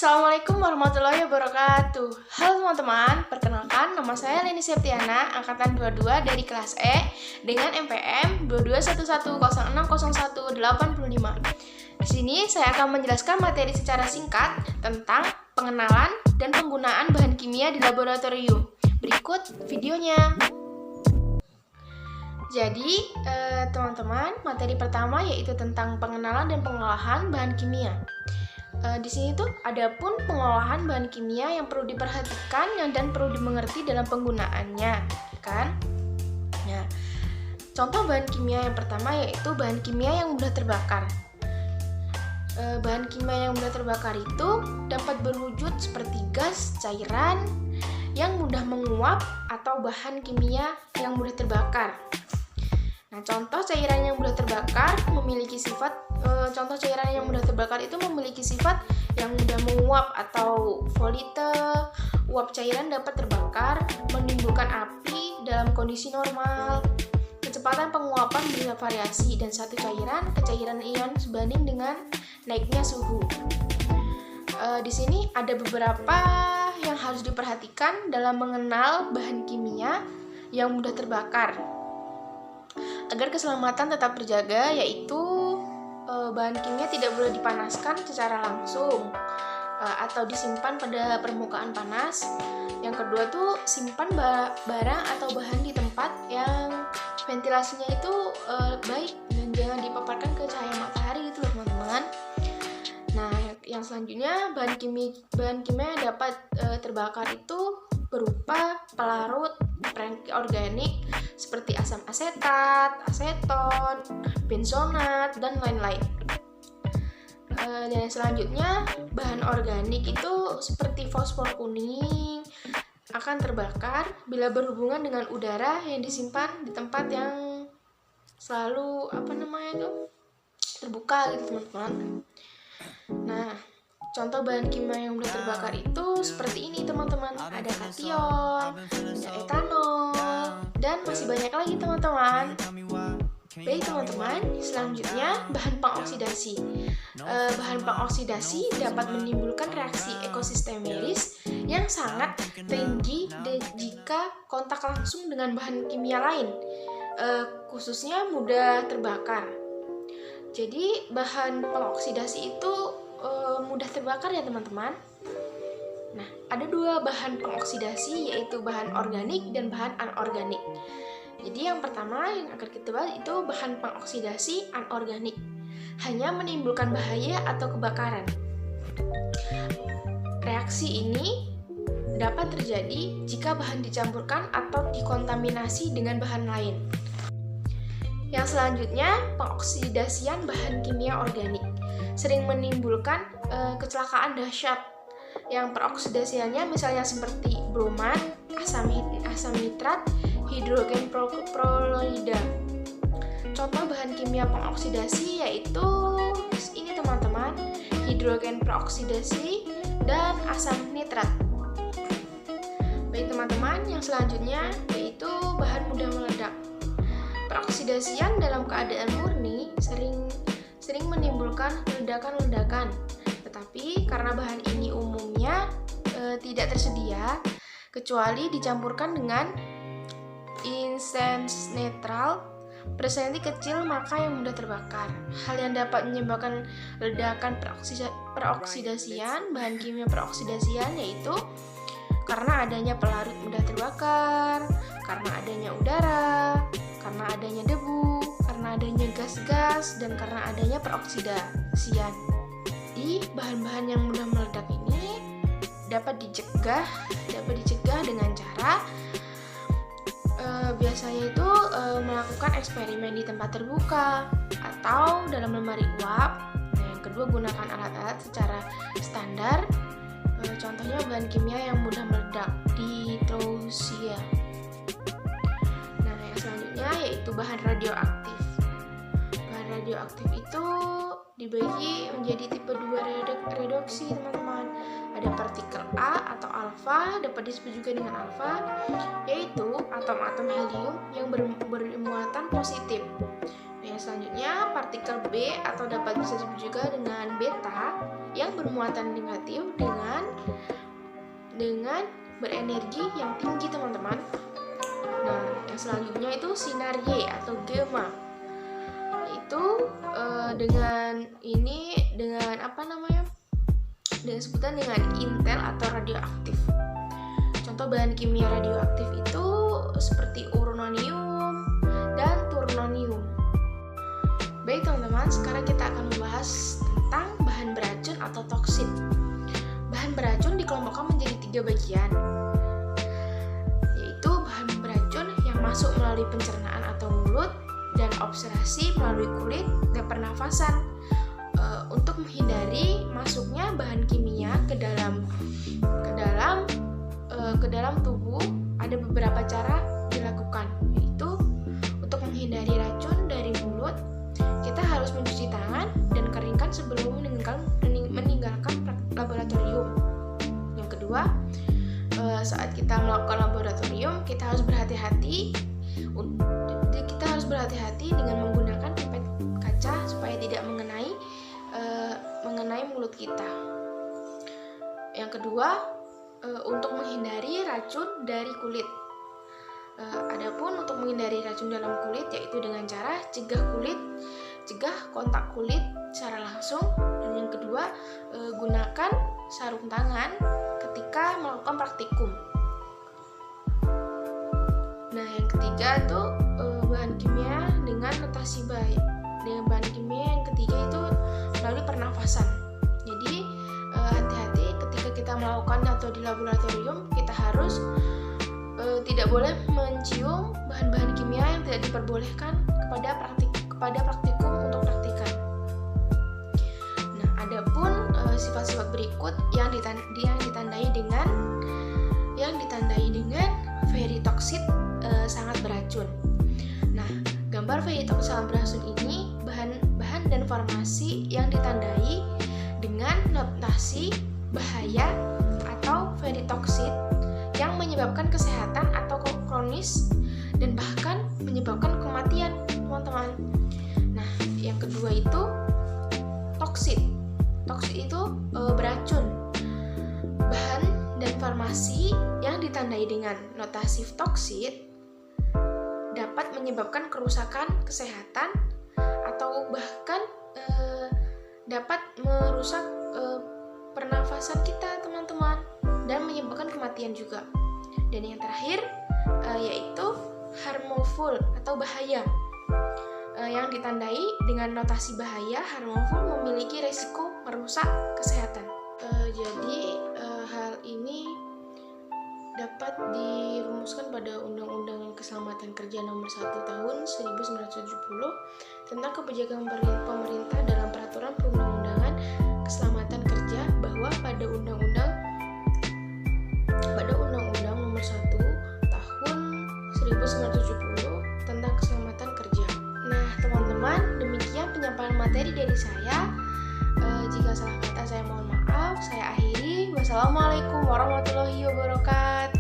Assalamualaikum warahmatullahi wabarakatuh. Halo teman-teman, perkenalkan nama saya Leni Septiana, angkatan 22 dari kelas E dengan MPM 2211060185. Di sini saya akan menjelaskan materi secara singkat tentang pengenalan dan penggunaan bahan kimia di laboratorium. Berikut videonya. Jadi, teman-teman, materi pertama yaitu tentang pengenalan dan pengolahan bahan kimia. Di sini tuh ada pun pengolahan bahan kimia yang perlu diperhatikan dan perlu dimengerti dalam penggunaannya, kan? Nah, contoh bahan kimia yang pertama yaitu bahan kimia yang mudah terbakar. Bahan kimia yang mudah terbakar itu dapat berwujud seperti gas, cairan yang mudah menguap atau bahan kimia yang mudah terbakar. Nah, contoh cairan yang mudah terbakar memiliki sifat yang mudah menguap atau volite. Uap cairan dapat terbakar, menimbulkan api dalam kondisi normal. Kecepatan penguapan bervariasi dan satu cairan ke cairan ion sebanding dengan naiknya suhu. Di sini ada beberapa yang harus diperhatikan dalam mengenal bahan kimia yang mudah terbakar agar keselamatan tetap terjaga, yaitu bahan kimia tidak boleh dipanaskan secara langsung atau disimpan pada permukaan panas. Yang kedua tuh simpan barang atau bahan di tempat yang ventilasinya itu baik dan jangan dipaparkan ke cahaya matahari gitu loh teman-teman. Nah, yang selanjutnya bahan kimia yang dapat terbakar itu berupa pelarut organik seperti asam asetat, aseton, benzonat, dan lain-lain. Dan selanjutnya bahan organik itu seperti fosfor kuning akan terbakar bila berhubungan dengan udara yang disimpan di tempat yang selalu terbuka gitu teman-teman. Nah, contoh bahan kimia yang mudah terbakar itu seperti ini teman-teman. Ada kation, ada etanol, dan masih banyak lagi teman-teman. Baik teman-teman, selanjutnya bahan pengoksidasi. Bahan pengoksidasi dapat menimbulkan reaksi ekosistemis yang sangat tinggi jika kontak langsung dengan bahan kimia lain, khususnya mudah terbakar. Jadi bahan pengoksidasi itu mudah terbakar ya teman-teman. Nah, ada dua bahan pengoksidasi yaitu bahan organik dan bahan anorganik. Jadi yang pertama yang akan kita bahas itu bahan pengoksidasi anorganik, hanya menimbulkan bahaya atau kebakaran. Reaksi ini dapat terjadi jika bahan dicampurkan atau dikontaminasi dengan bahan lain. Yang selanjutnya, pengoksidasian bahan kimia organik sering menimbulkan kecelakaan dahsyat. Yang peroksidasiannya misalnya seperti bromat, asam nitrat, hidrogen peroksida. Contoh bahan kimia pengoksidasi yaitu ini teman-teman, hidrogen peroksidasi dan asam nitrat. Baik teman-teman, yang selanjutnya yaitu bahan mudah meledak. Peroksidasian dalam keadaan murni sering menimbulkan ledakan-ledakan. Tetapi karena bahan ini umumnya tidak tersedia kecuali dicampurkan dengan insens netral persenti kecil, maka yang mudah terbakar. Hal yang dapat menyebabkan ledakan peroksidasian, bahan kimia peroksidasian yaitu karena adanya pelarut mudah terbakar, karena adanya udara, karena adanya debu, karena adanya gas-gas, dan karena adanya peroksidasian. Di bahan-bahan yang mudah meledak ini dapat dicegah dengan cara biasanya itu melakukan eksperimen di tempat terbuka atau dalam lemari uap. Nah, yang kedua, gunakan alat-alat secara standar. Contohnya bahan kimia yang mudah meledak di Trousia. Nah, yang selanjutnya yaitu bahan radioaktif. Bahan radioaktif itu dibagi menjadi tipe 2 redoksi teman-teman. Ada partikel A atau alfa, dapat disebut juga dengan alfa, yaitu atom-atom helium yang bermuatan positif. Nah, Yang selanjutnya, partikel B atau dapat bisa disebut juga dengan beta yang bermuatan negatif dengan berenergi yang tinggi, teman-teman. Nah, yang selanjutnya itu sinar Y atau gamma. Itu dengan sebutan dengan intel atau radioaktif. Contoh bahan kimia radioaktif itu seperti uranium dan turnonium. Baik teman-teman, sekarang kita akan membahas tentang bahan beracun atau toksin. Bahan beracun dikelompokkan menjadi 3 bagian, yaitu bahan beracun yang masuk melalui pencernaan atau mulut dan absorpsi melalui kulit dan pernafasan. Untuk menghindari masuknya bahan kimia ke dalam tubuh, ada beberapa cara dilakukan, yaitu untuk menghindari racun dari mulut, kita harus mencuci tangan dan keringkan sebelum meninggalkan laboratorium. Yang kedua, saat kita melakukan laboratorium, kita harus berhati-hati dengan menggunakan pipet kaca supaya tidak mengenai mulut kita. Yang kedua, untuk menghindari racun dari kulit. Adapun untuk menghindari racun dalam kulit, yaitu dengan cara cegah kontak kulit secara langsung. Dan yang kedua, gunakan sarung tangan ketika melakukan praktikum. Nah, yang ketiga itu bahan kimia dengan notasi baik. Dengan bahan kimia yang ketiga itu melalui pernafasan. Jadi hati-hati ketika kita melakukan atau di laboratorium, kita harus tidak boleh mencium bahan-bahan kimia yang tidak diperbolehkan kepada praktikum untuk praktikan. Nah, adapun sifat-sifat berikut yang ditandai dengan very toxic, sangat beracun. Nah, gambar very toxic sangat beracun ini bahan dan farmasi yang ditandai dengan notasi bahaya atau very toxic yang menyebabkan kesehatan atau kronis dan bahkan menyebabkan kematian, teman-teman. Nah, yang kedua itu toksik. Toksik itu beracun. Bahan dan farmasi yang ditandai dengan notasi toksik dapat menyebabkan kerusakan kesehatan atau bahkan dapat merusak pernafasan kita, teman-teman, dan menyebabkan kematian juga. Dan yang terakhir yaitu harmful atau bahaya, yang ditandai dengan notasi bahaya. Harmful memiliki resiko merusak kesehatan. Jadi hal ini dapat dirumuskan pada Undang-Undang Keselamatan Kerja Nomor 1 Tahun 1970 tentang kebijakan pemerintah dalam Peraturan Perundang-undangan Keselamatan Kerja, bahwa pada Undang-Undang Nomor 1 Tahun 1970 tentang Keselamatan Kerja. Nah, teman-teman, demikian penyampaian materi dari saya. Jika salah kata, saya mohon maaf. Saya akhiri. Wassalamualaikum warahmatullahi wabarakatuh.